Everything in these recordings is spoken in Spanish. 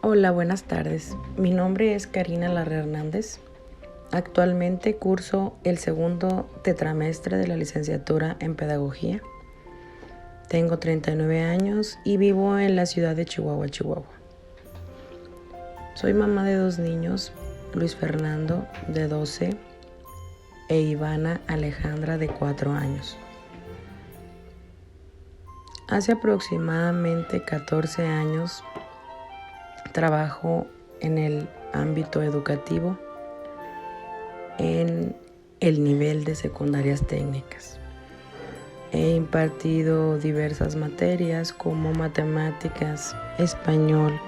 Hola, buenas tardes. Mi nombre es Karina Larra Hernández. Actualmente curso el segundo tetramestre de la licenciatura en Pedagogía. Tengo 39 años y vivo en la ciudad de Chihuahua, Chihuahua. Soy mamá de 2 niños, Luis Fernando, de 12, e Ivana Alejandra, de 4 años. Hace aproximadamente 14 años trabajo en el ámbito educativo en el nivel de secundarias técnicas. He impartido diversas materias como matemáticas, español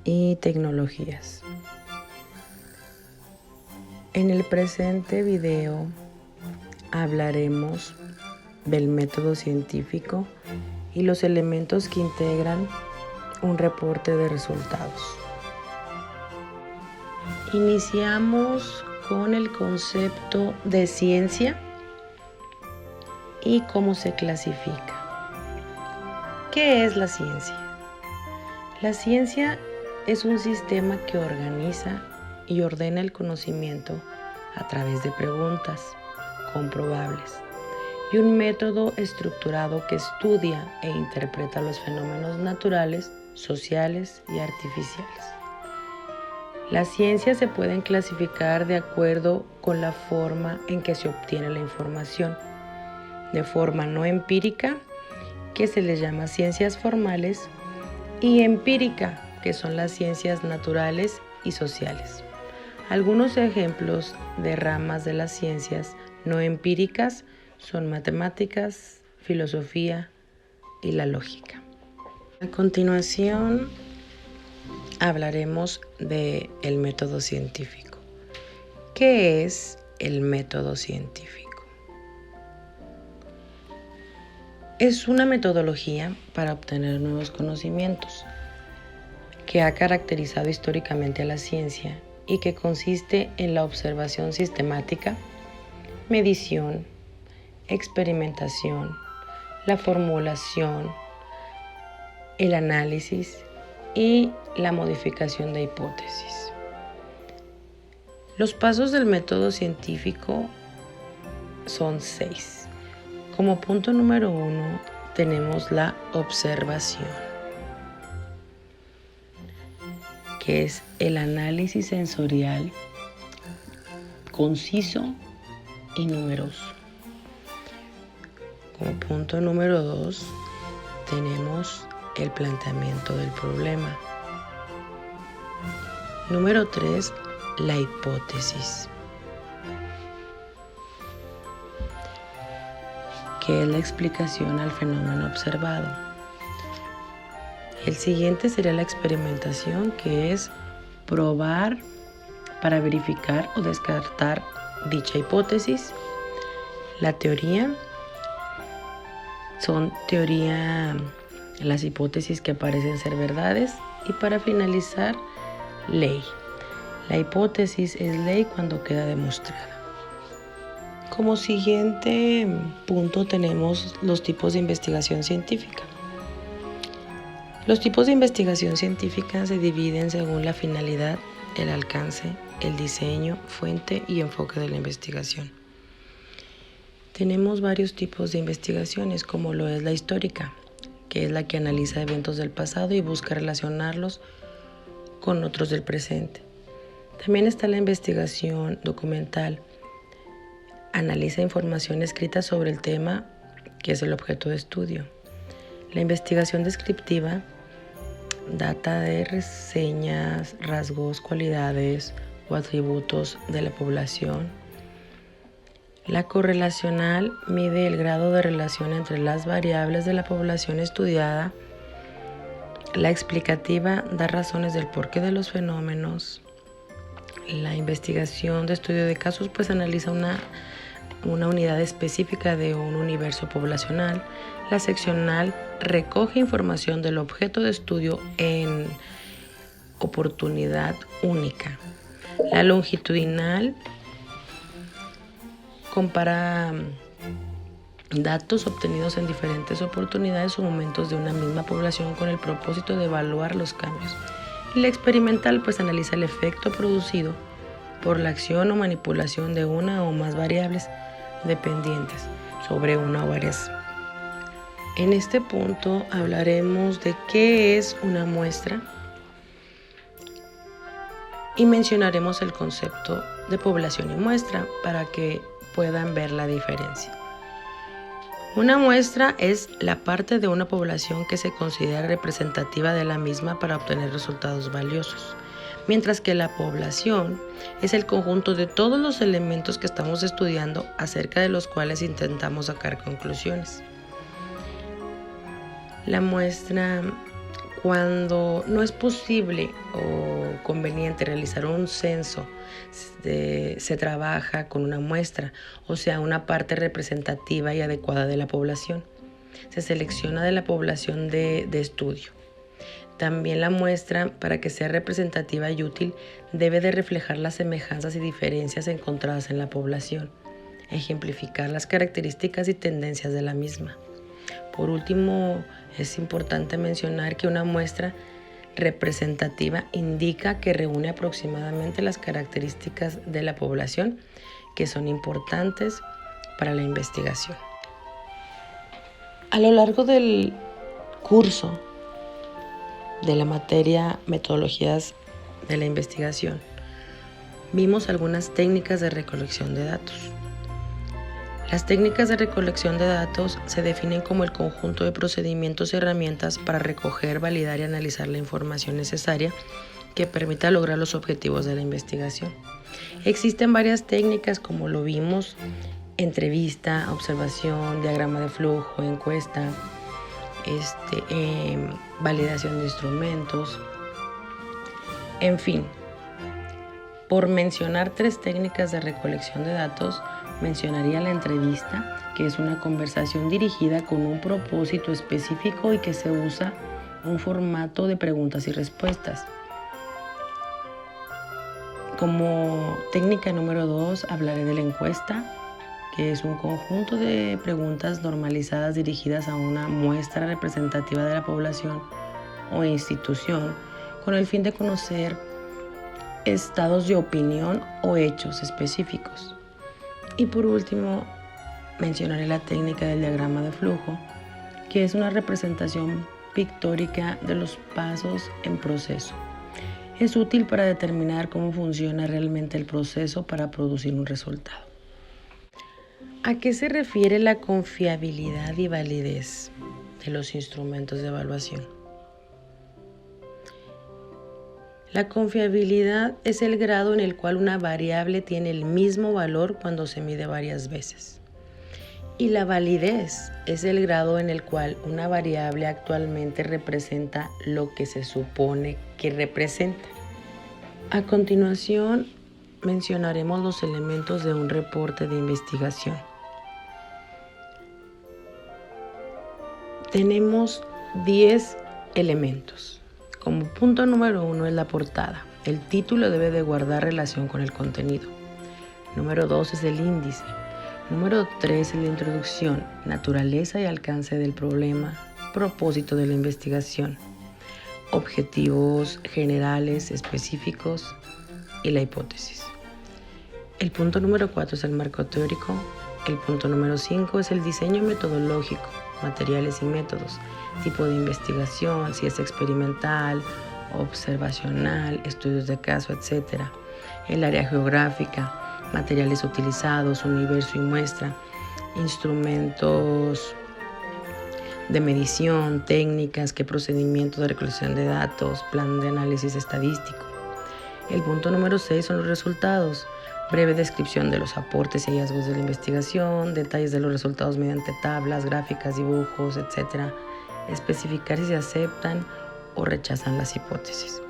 y tecnologías. En el presente video hablaremos del método científico y los elementos que integran un reporte de resultados. Iniciamos con el concepto de ciencia y cómo se clasifica. ¿Qué es la ciencia? La ciencia es un sistema que organiza y ordena el conocimiento a través de preguntas comprobables y un método estructurado que estudia e interpreta los fenómenos naturales, sociales y artificiales. Las ciencias se pueden clasificar de acuerdo con la forma en que se obtiene la información. De forma no empírica, que se les llama ciencias formales, y empírica, que son las ciencias naturales y sociales. Algunos ejemplos de ramas de las ciencias no empíricas son matemáticas, filosofía y la lógica. A continuación, hablaremos del método científico. ¿Qué es el método científico? Es una metodología para obtener nuevos conocimientos que ha caracterizado históricamente a la ciencia y que consiste en la observación sistemática, medición, experimentación, la formulación, el análisis y la modificación de hipótesis. Los pasos del método científico son 6. Como punto número 1 tenemos la observación, que es el análisis sensorial conciso y numeroso. Como punto número 2 tenemos el planteamiento del problema. Número 3, la hipótesis, que es la explicación al fenómeno observado. El siguiente sería la experimentación, que es probar para verificar o descartar dicha hipótesis. La teoría son las hipótesis que parecen ser verdades. Y para finalizar, ley. La hipótesis es ley cuando queda demostrada. Como siguiente punto tenemos los tipos de investigación científica. Los tipos de investigación científica se dividen según la finalidad, el alcance, el diseño, fuente y enfoque de la investigación. Tenemos varios tipos de investigaciones, como lo es la histórica, que es la que analiza eventos del pasado y busca relacionarlos con otros del presente. También está la investigación documental. Analiza información escrita sobre el tema que es el objeto de estudio. La investigación descriptiva data de reseñas, rasgos, cualidades o atributos de la población. La correlacional mide el grado de relación entre las variables de la población estudiada. La explicativa da razones del porqué de los fenómenos. La investigación de estudio de casos pues analiza una unidad específica de un universo poblacional. La seccional recoge información del objeto de estudio en oportunidad única. La longitudinal compara datos obtenidos en diferentes oportunidades o momentos de una misma población con el propósito de evaluar los cambios. Y la experimental pues analiza el efecto producido por la acción o manipulación de una o más variables dependientes sobre una o varias. En este punto hablaremos de qué es una muestra y mencionaremos el concepto de población y muestra para que puedan ver la diferencia. Una muestra es la parte de una población que se considera representativa de la misma para obtener resultados valiosos, mientras que la población es el conjunto de todos los elementos que estamos estudiando acerca de los cuales intentamos sacar conclusiones. La muestra, cuando no es posible o conveniente realizar un censo, se trabaja con una muestra, o sea, una parte representativa y adecuada de la población. Se selecciona de la población de estudio. También la muestra, para que sea representativa y útil, debe de reflejar las semejanzas y diferencias encontradas en la población, ejemplificar las características y tendencias de la misma. Por último, es importante mencionar que una muestra representativa indica que reúne aproximadamente las características de la población que son importantes para la investigación. A lo largo del curso de la materia Metodologías de la Investigación, vimos algunas técnicas de recolección de datos. Las técnicas de recolección de datos se definen como el conjunto de procedimientos y herramientas para recoger, validar y analizar la información necesaria que permita lograr los objetivos de la investigación. Existen varias técnicas, como lo vimos: entrevista, observación, diagrama de flujo, encuesta, validación de instrumentos, en fin. Por mencionar 3 técnicas de recolección de datos, mencionaría la entrevista, que es una conversación dirigida con un propósito específico y que se usa un formato de preguntas y respuestas. Como técnica número 2, hablaré de la encuesta, que es un conjunto de preguntas normalizadas dirigidas a una muestra representativa de la población o institución con el fin de conocer estados de opinión o hechos específicos. Y por último, mencionaré la técnica del diagrama de flujo, que es una representación pictórica de los pasos en proceso. Es útil para determinar cómo funciona realmente el proceso para producir un resultado. ¿A qué se refiere la confiabilidad y validez de los instrumentos de evaluación? La confiabilidad es el grado en el cual una variable tiene el mismo valor cuando se mide varias veces. Y la validez es el grado en el cual una variable actualmente representa lo que se supone que representa. A continuación, mencionaremos los elementos de un reporte de investigación. Tenemos 10 elementos. Como punto número 1 es la portada. El título debe de guardar relación con el contenido. Número 2 es el índice. Número 3 es la introducción, naturaleza y alcance del problema, propósito de la investigación, objetivos generales, específicos y la hipótesis. El punto número 4 es el marco teórico. El punto número 5 es el diseño metodológico, materiales y métodos, tipo de investigación, si es experimental, observacional, estudios de caso, etc. El área geográfica, materiales utilizados, universo y muestra, instrumentos de medición, técnicas, qué procedimientos de recolección de datos, plan de análisis estadístico. El punto número 6 son los resultados. Breve descripción de los aportes y hallazgos de la investigación, detalles de los resultados mediante tablas, gráficas, dibujos, etc. Especificar si se aceptan o rechazan las hipótesis.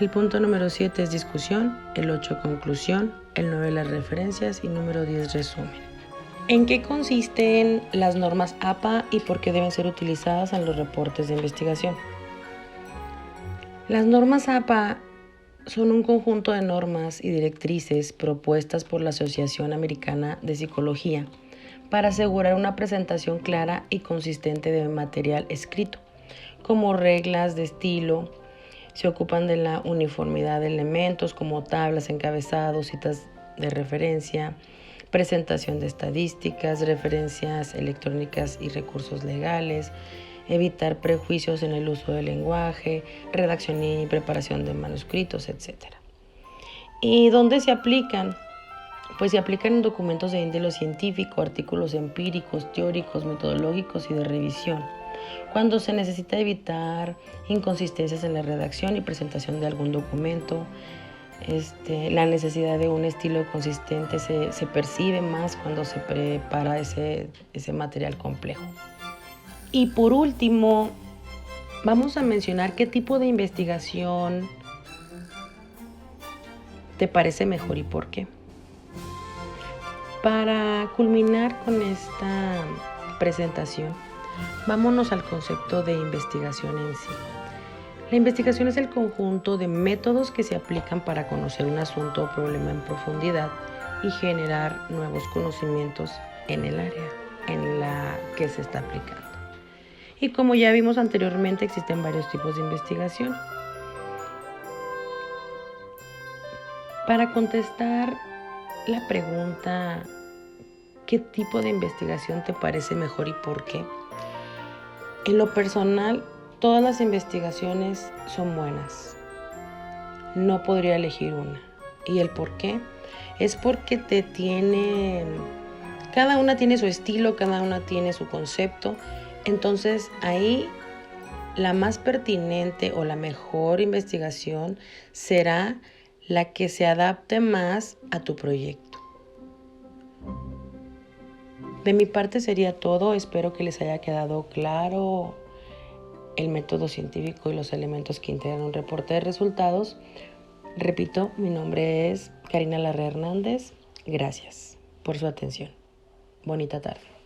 El punto número 7 es discusión, el 8 conclusión, el 9 las referencias y número 10 resumen. ¿En qué consisten las normas APA y por qué deben ser utilizadas en los reportes de investigación? Las normas APA son un conjunto de normas y directrices propuestas por la Asociación Americana de Psicología para asegurar una presentación clara y consistente de material escrito, como reglas de estilo. Se ocupan de la uniformidad de elementos como tablas, encabezados, citas de referencia, presentación de estadísticas, referencias electrónicas y recursos legales, evitar prejuicios en el uso del lenguaje, redacción y preparación de manuscritos, etc. ¿Y dónde se aplican? Pues se aplican en documentos de índole científico, artículos empíricos, teóricos, metodológicos y de revisión, cuando se necesita evitar inconsistencias en la redacción y presentación de algún documento. La necesidad de un estilo consistente se percibe más cuando se prepara ese material complejo. Y por último, vamos a mencionar qué tipo de investigación te parece mejor y por qué. Para culminar con esta presentación, vámonos al concepto de investigación en sí. La investigación es el conjunto de métodos que se aplican para conocer un asunto o problema en profundidad y generar nuevos conocimientos en el área en la que se está aplicando. Y como ya vimos anteriormente, existen varios tipos de investigación. Para contestar la pregunta, ¿qué tipo de investigación te parece mejor y por qué? En lo personal, todas las investigaciones son buenas. No podría elegir una. ¿Y el por qué? Es porque cada una tiene su estilo, cada una tiene su concepto. Entonces ahí la más pertinente o la mejor investigación será la que se adapte más a tu proyecto. De mi parte sería todo. Espero que les haya quedado claro el método científico y los elementos que integran un reporte de resultados. Repito, mi nombre es Karina Larrea Hernández. Gracias por su atención. Bonita tarde.